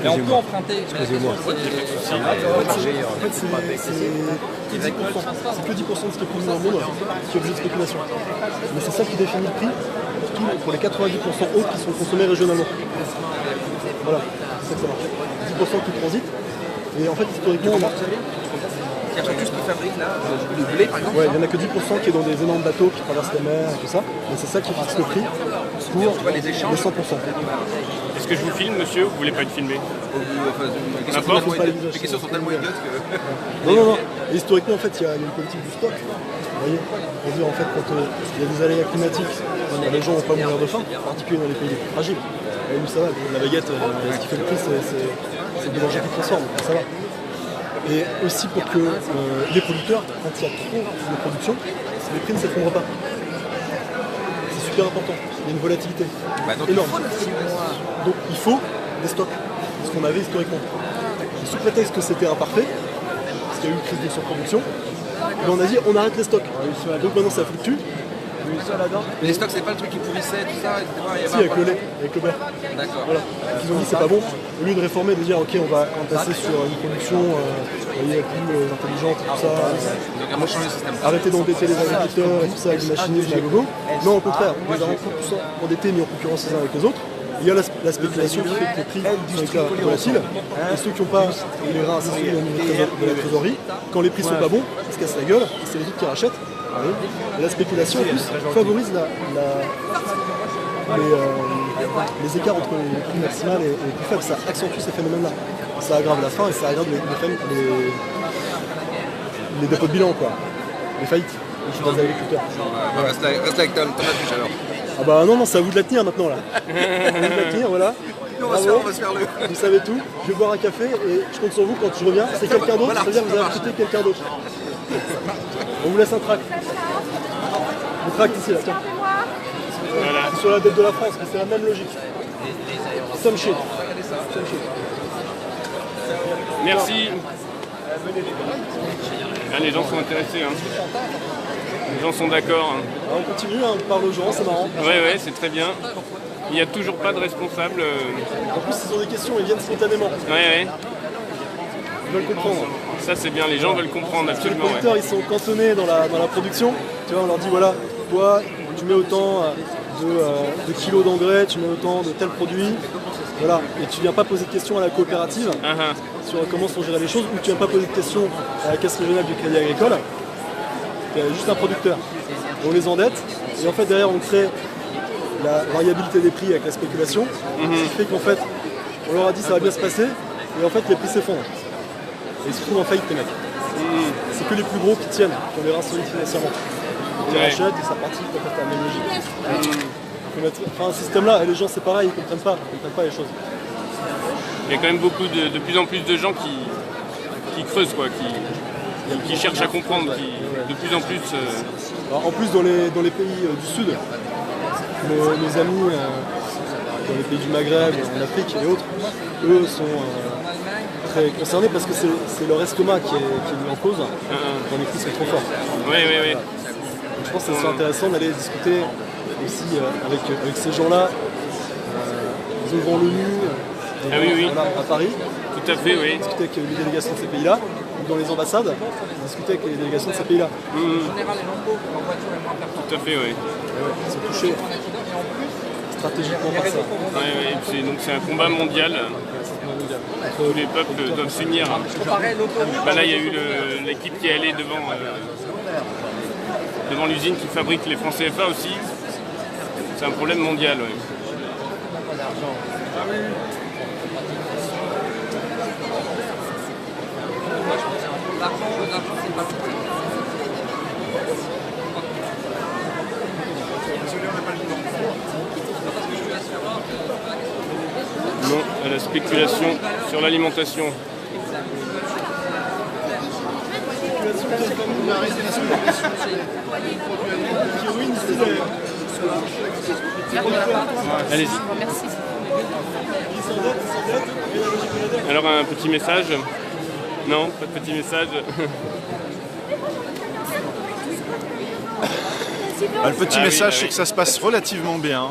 mais on peut emprunter. Excusez-moi. En fait, c'est que 10% de ce qui est produit dans le monde qui est objet de spéculation. Mais c'est ça qui définit le prix, surtout pour les 90% autres qui sont consommés régionalement. Voilà, c'est ça que ça marche. 10% qui transitent. Et en fait, historiquement, on a... Il y a pas tout ce qu'ils fabriquent là, le blé par exemple. Ouais, il n'y en a que 10% qui est dans des énormes bateaux qui traversent les mers et tout ça. Et c'est ça qui fixe le prix pour les 100%. Est-ce que je vous filme, monsieur, ou vous voulez pas être filmé? Les questions sont tellement idiotes que... Non. Et historiquement, en fait, il y a une politique du stock. Vous voyez, on dit en fait, quand il y a des aléas climatiques, les gens n'ont pas mourir de faim, en particulier dans les pays fragiles. Et nous, ça va, la baguette, ce qui fait le prix, c'est le boulanger qui transforme, ça va. Et aussi pour que les producteurs, quand il y a trop de production, les prix ne s'effondrent pas. C'est super important, il y a une volatilité énorme. Donc il faut des stocks, ce qu'on avait historiquement. Et sous prétexte que c'était imparfait, parce qu'il y a eu une crise de surproduction, on a dit on arrête les stocks. Donc maintenant ça fluctue. Mais les stocks, c'est pas le truc qui pourrissait, tout ça, etc. Si, avec le lait, avec le beurre. D'accord. Voilà. Donc ils ont dit c'est pas bon. Au lieu de réformer, de dire ok, on va passer sur une production plus intelligente, tout ça. Donc changer le système. Arrêter d'embêter les agriculteurs et tout ça avec du machinisme à gogo. Non, au contraire, on les a encore plus endettés, mis en concurrence les uns avec les autres. Il y a la spéculation qui fait que les prix sont volatiles. Et ceux qui n'ont pas les reins assez solides au niveau de la trésorerie, quand les prix sont pas bons, ils se cassent la gueule et c'est les autres qui rachètent. Et la spéculation en plus favorise les écarts entre les prix maximales et les plus faibles. Ça accentue ces phénomènes-là. Ça aggrave la faim et ça aggrave les dépôts de bilan, quoi. Les faillites des agriculteurs. Reste avec ta fiche alors. Ah bah non, c'est à vous de la tenir maintenant là. À vous de la tenir, voilà. On va se faire le... Vous savez tout. Je vais boire un café et je compte sur vous quand je reviens. C'est quelqu'un d'autre, c'est-à-dire que vous avez recruté quelqu'un d'autre. On vous laisse un tract. Le tract ici, là, tiens. Voilà. C'est sur la dette de la France, mais c'est la même logique. Some shit. Merci. Ah, les gens sont intéressés. Hein. Les gens sont d'accord. Hein. On continue, on parle aux gens, c'est marrant. Ouais, c'est très bien. Il n'y a toujours pas de responsable. En plus, ils ont des questions, ils viennent spontanément. Ouais. Ils veulent comprendre. Ça, c'est bien, les gens veulent comprendre, absolument. Les producteurs, ils sont cantonnés dans la production. Tu vois, on leur dit, voilà, toi, tu mets autant de kilos d'engrais, tu mets autant de tel produit. Voilà. Et tu viens pas poser de questions à la coopérative sur comment sont gérées les choses, ou tu viens pas poser de questions à la caisse régionale du Crédit Agricole. Il y a juste un producteur. On les endette, et en fait, derrière, on crée la variabilité des prix avec la spéculation, ce qui fait qu'en fait, on leur a dit ça va bien se passer, et en fait, les prix s'effondrent. Et ils se trouvent en faillite, les mecs. C'est que les plus gros qui tiennent, qui ont les reins solides financièrement. Ils rachètent et ça participe à la même logique. Enfin, un système là, et les gens c'est pareil, ils comprennent pas les choses. Il y a quand même beaucoup de plus en plus de gens qui creusent, quoi, qui cherchent à comprendre, qui de plus en plus... Alors, en plus dans les pays du Sud, nos amis dans les pays du Maghreb, en Afrique et autres, eux sont très concernés parce que c'est leur estomac qui est mis en cause quand les prix sont trop forts. Oui. Donc, je pense que c'est intéressant d'aller discuter aussi avec ces gens-là. Ils ont devant l'ONU à Paris. Tout à fait, oui. Discuter avec les délégations de ces pays-là, ou dans les ambassades, discuter avec les délégations de ces pays-là. Tout à fait, oui. Ils sont touchés stratégiquement par ça. Donc c'est un combat mondial. Tous les peuples doivent s'unir. Là, il y a eu l'équipe qui est allée devant l'usine qui fabrique les francs CFA aussi. C'est un problème mondial. Ouais. Non à la spéculation sur l'alimentation. Allez-y. Alors un petit message? Non, pas de petit message. Le petit message, c'est que ça se passe relativement bien.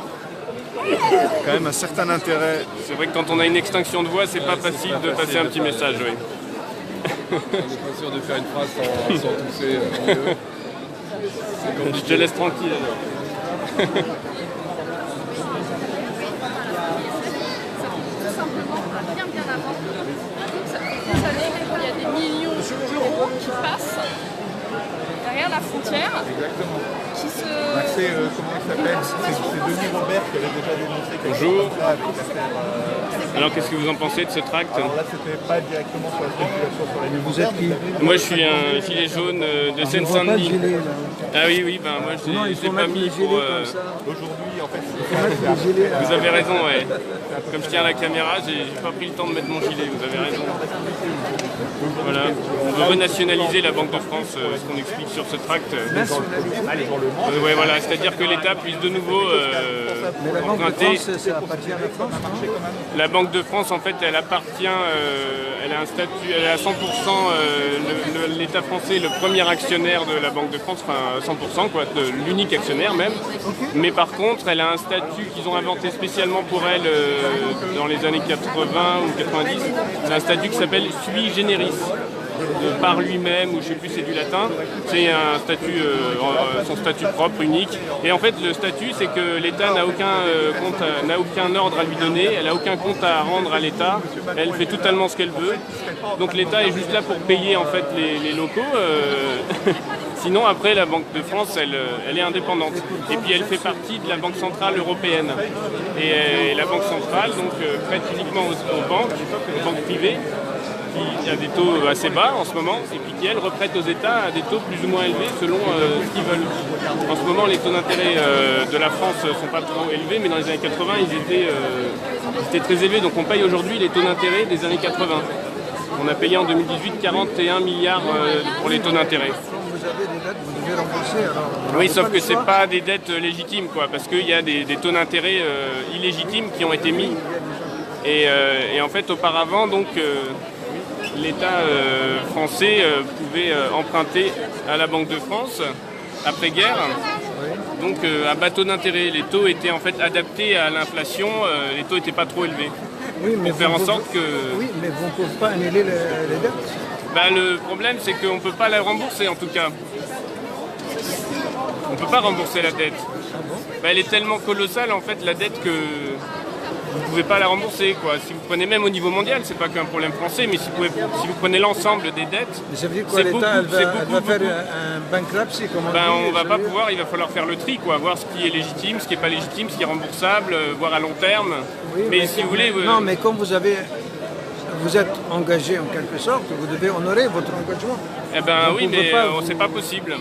Il y a quand même un certain intérêt. C'est vrai que quand on a une extinction de voix, c'est pas facile de passer un petit message, oui. On n'est pas sûr de faire une phrase sans tousser en deux. Je te laisse tranquille alors. Tout simplement bien avant. Ça fait des années qu'il y a des millions d'euros qui passent derrière la frontière. Exactement. Qui se... comment il s'appelle? C'est Denis Robert qui avait déjà dénoncé quelque Bonjour. chose avec l'affaire. Alors qu'est-ce que vous en pensez de ce tract? Alors là, c'était pas directement sur la spéculation sur les Vous êtes qui? Moi, je suis un gilet jaune de Seine-Saint-Denis. Ah oui, oui, ben moi, je l'ai pas mis pour... Aujourd'hui, en fait, Vous avez raison, ouais. Comme je tiens à la caméra, j'ai pas pris le temps de mettre mon gilet, vous avez raison. Voilà, on veut renationaliser la Banque de France, ce qu'on explique sur ce tract. Ouais, voilà, c'est-à-dire que l'État puisse de nouveau emprunter. Ça appartient à la France, non? La Banque de France, en fait, elle appartient, elle a un statut, elle est à 100%, l'État français est le premier actionnaire de la Banque de France, enfin 100%, quoi, l'unique actionnaire même. Mais par contre, elle a un statut qu'ils ont inventé spécialement pour elle dans les années 80 ou 90. C'est un statut qui s'appelle sui generis. Par lui-même, ou je sais plus, c'est du latin, c'est un statut, son statut propre, unique. Et en fait, le statut, c'est que l'État n'a aucun ordre à lui donner, elle n'a aucun compte à rendre à l'État, elle fait totalement ce qu'elle veut. Donc l'État est juste là pour payer en fait les locaux. Sinon, après, la Banque de France, elle est indépendante. Et puis, elle fait partie de la Banque centrale européenne. Et la Banque centrale donc prête uniquement aux banques privées, qui a des taux assez bas en ce moment, et puis qui, elles, reprêtent aux États à des taux plus ou moins élevés selon ce qu'ils veulent. En ce moment, les taux d'intérêt de la France ne sont pas trop élevés, mais dans les années 80, ils étaient très élevés. Donc on paye aujourd'hui les taux d'intérêt des années 80. On a payé en 2018 41 milliards pour les taux d'intérêt. Vous avez des dettes, vous devez rembourser alors. Oui, sauf que ce n'est pas des dettes légitimes, quoi, parce qu'il y a des taux d'intérêt illégitimes qui ont été mis. Et en fait, auparavant, donc... l'État français pouvait emprunter à la Banque de France après-guerre, donc à bas taux d'intérêt. Les taux étaient en fait adaptés à l'inflation, les taux n'étaient pas trop élevés. Oui, mais pour faire en sorte que... Oui, mais vous ne pouvez pas annuler les dettes. Ben, le problème, c'est qu'on ne peut pas la rembourser en tout cas. On ne peut pas rembourser la dette. Ben, elle est tellement colossale en fait, la dette, que... vous ne pouvez pas la rembourser, quoi. Si vous prenez même au niveau mondial, c'est pas qu'un problème français, mais si vous prenez l'ensemble des dettes, ça veut dire quoi, l'État va faire un bankruptcy, comment on va pas pouvoir, il va falloir faire le tri, quoi, voir ce qui est légitime, ce qui n'est pas légitime, ce qui est remboursable, voir à long terme. Oui, mais si vous voulez... Non, mais comme vous êtes engagé en quelque sorte, vous devez honorer votre engagement. Eh ben oui, mais c'est pas possible.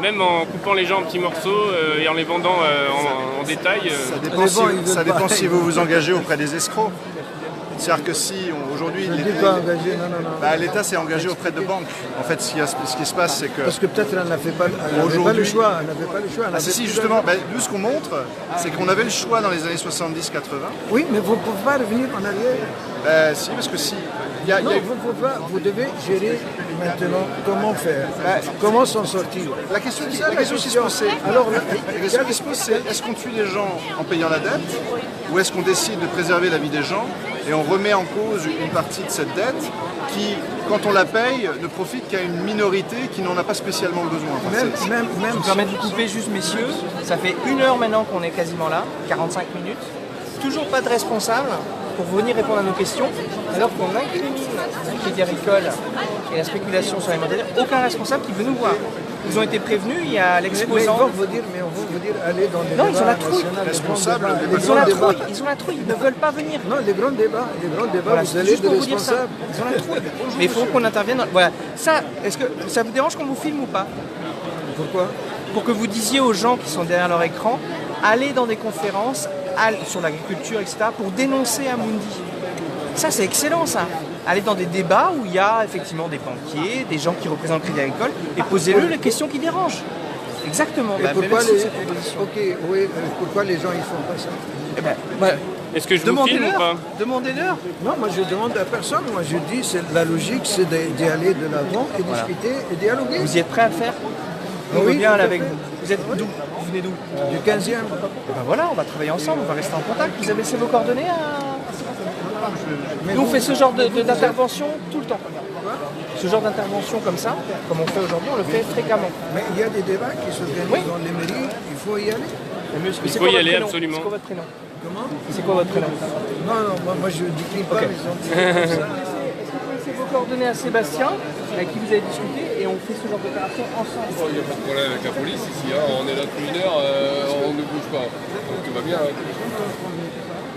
Même en coupant les gens en petits morceaux et en les vendant en détail. Ça dépend si vous vous engagez auprès des escrocs. C'est-à-dire que si aujourd'hui l'État s'est engagé auprès de banques, en fait ce qui se passe c'est que... Parce que peut-être elle n'avait pas le choix. Si justement, nous ce qu'on montre, c'est qu'on avait le choix dans les années 70-80. Oui, mais vous ne pouvez pas revenir en arrière. Si, parce que si... vous devez gérer maintenant comment faire, comment s'en sortir. La question qui se pose, c'est est-ce qu'on tue les gens en payant la dette, ou est-ce qu'on décide de préserver la vie des gens et on remet en cause une partie de cette dette qui, quand on la paye, ne profite qu'à une minorité qui n'en a pas spécialement besoin. Même je me permets de vous couper juste, messieurs, ça fait 1 heure maintenant qu'on est quasiment là, 45 minutes, toujours pas de responsable pour venir répondre à nos questions, alors qu'on incrimine le Crédit Agricole et la spéculation sur les matériels, aucun responsable qui veut nous voir. Ils ont été prévenus, il y a l'exposant... on va vous dire, allez dans les débats ils ont la trouille. Ils ont la trouille, ils ne veulent pas venir. Non, les grands débats, voilà, vous allez des responsables. Ils ont la trouille. Mais il faut qu'on intervienne. Voilà. Ça, est-ce que ça vous dérange qu'on vous filme ou pas? Pourquoi? Pour que vous disiez aux gens qui sont derrière leur écran, allez dans des conférences sur l'agriculture, etc., pour dénoncer Amundi. Ça, c'est excellent, ça. Aller dans des débats où il y a effectivement des banquiers, des gens qui représentent le Crédit Agricole, et posez-le les questions qui dérangent. Exactement. Et pourquoi les gens ils font pas ça? Est-ce que je vous filme ou pas? Demandez-leur. Non, moi je demande à personne. Moi je dis la logique, c'est d'y aller de l'avant et discuter et dialoguer. Vous y êtes prêt à le faire? On veut bien aller avec vous. Vous êtes d'où? venez d'où? Du 15e. Et ben voilà, on va travailler ensemble, on va rester en contact. Vous avez laissé vos coordonnées Nous, on fait ce genre d'intervention tout le temps. Ce genre d'intervention comme ça, comme on fait aujourd'hui, on le fait fréquemment. Mais il y a des débats qui s'organisent dans les mairies, il faut y aller. Il faut y aller absolument. C'est quoi votre prénom? Comment? C'est quoi votre prénom? Non, moi je décline pas, mais Est-ce que vous laissez vos coordonnées à Sébastien, avec qui vous avez discuté, et on fait ce genre d'opération ensemble? Il n'y a pas de problème avec la police ici, hein. On est là depuis 1 heure, on ne bouge pas. Donc tout va bien. Hein.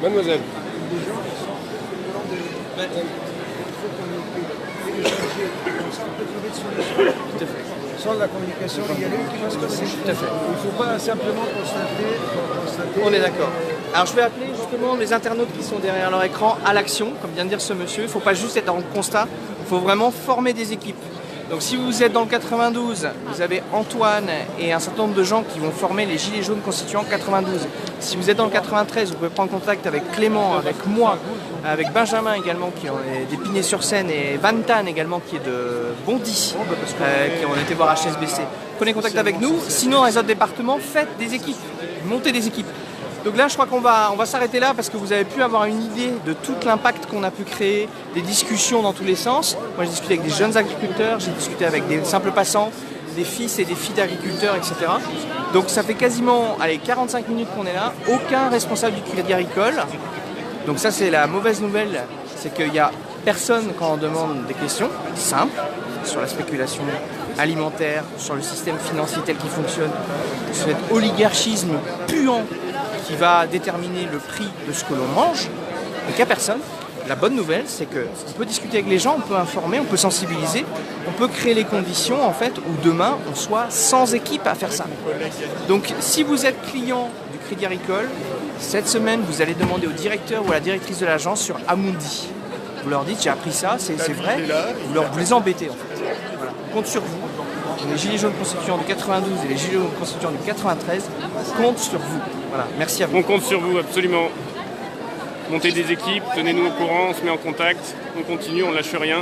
Mademoiselle. Tout à fait. Sans la communication, il y a qui va se passer. Tout à fait. Il ne faut pas simplement constater. On est d'accord. Alors je vais appeler justement les internautes qui sont derrière leur écran à l'action, comme vient de dire ce monsieur. Il ne faut pas juste être dans le constat, il faut vraiment former des équipes. Donc si vous êtes dans le 92, vous avez Antoine et un certain nombre de gens qui vont former les Gilets jaunes constituants 92. Si vous êtes dans le 93, vous pouvez prendre contact avec Clément, avec moi, avec Benjamin également qui est d'Épinay-sur-Seine et Van Tan également qui est de Bondy, qui ont été voir HSBC. Prenez contact avec nous, sinon dans les autres départements, faites des équipes, montez des équipes. Donc là, je crois qu'on va s'arrêter là parce que vous avez pu avoir une idée de tout l'impact qu'on a pu créer, des discussions dans tous les sens. Moi, j'ai discuté avec des jeunes agriculteurs, j'ai discuté avec des simples passants, des fils et des filles d'agriculteurs, etc. Donc ça fait quasiment 45 minutes qu'on est là, aucun responsable du Crédit Agricole. Donc ça, c'est la mauvaise nouvelle, c'est qu'il n'y a personne quand on demande des questions simples sur la spéculation alimentaire, sur le système financier tel qu'il fonctionne, sur cet oligarchisme puant qui va déterminer le prix de ce que l'on mange, donc il n'y a personne. La bonne nouvelle, c'est qu'on peut discuter avec les gens, on peut informer, on peut sensibiliser, on peut créer les conditions en fait où demain on soit sans équipe à faire ça. Donc si vous êtes client du Crédit Agricole, cette semaine vous allez demander au directeur ou à la directrice de l'agence sur Amundi. Vous leur dites j'ai appris ça, c'est vrai, vous les embêtez en fait. Voilà. On compte sur vous. Les Gilets jaunes constituants du 92 et les Gilets jaunes constituants du 93 comptent sur vous. Voilà, merci à vous. On compte sur vous, absolument. Montez des équipes, tenez-nous au courant, on se met en contact, on continue, on lâche rien.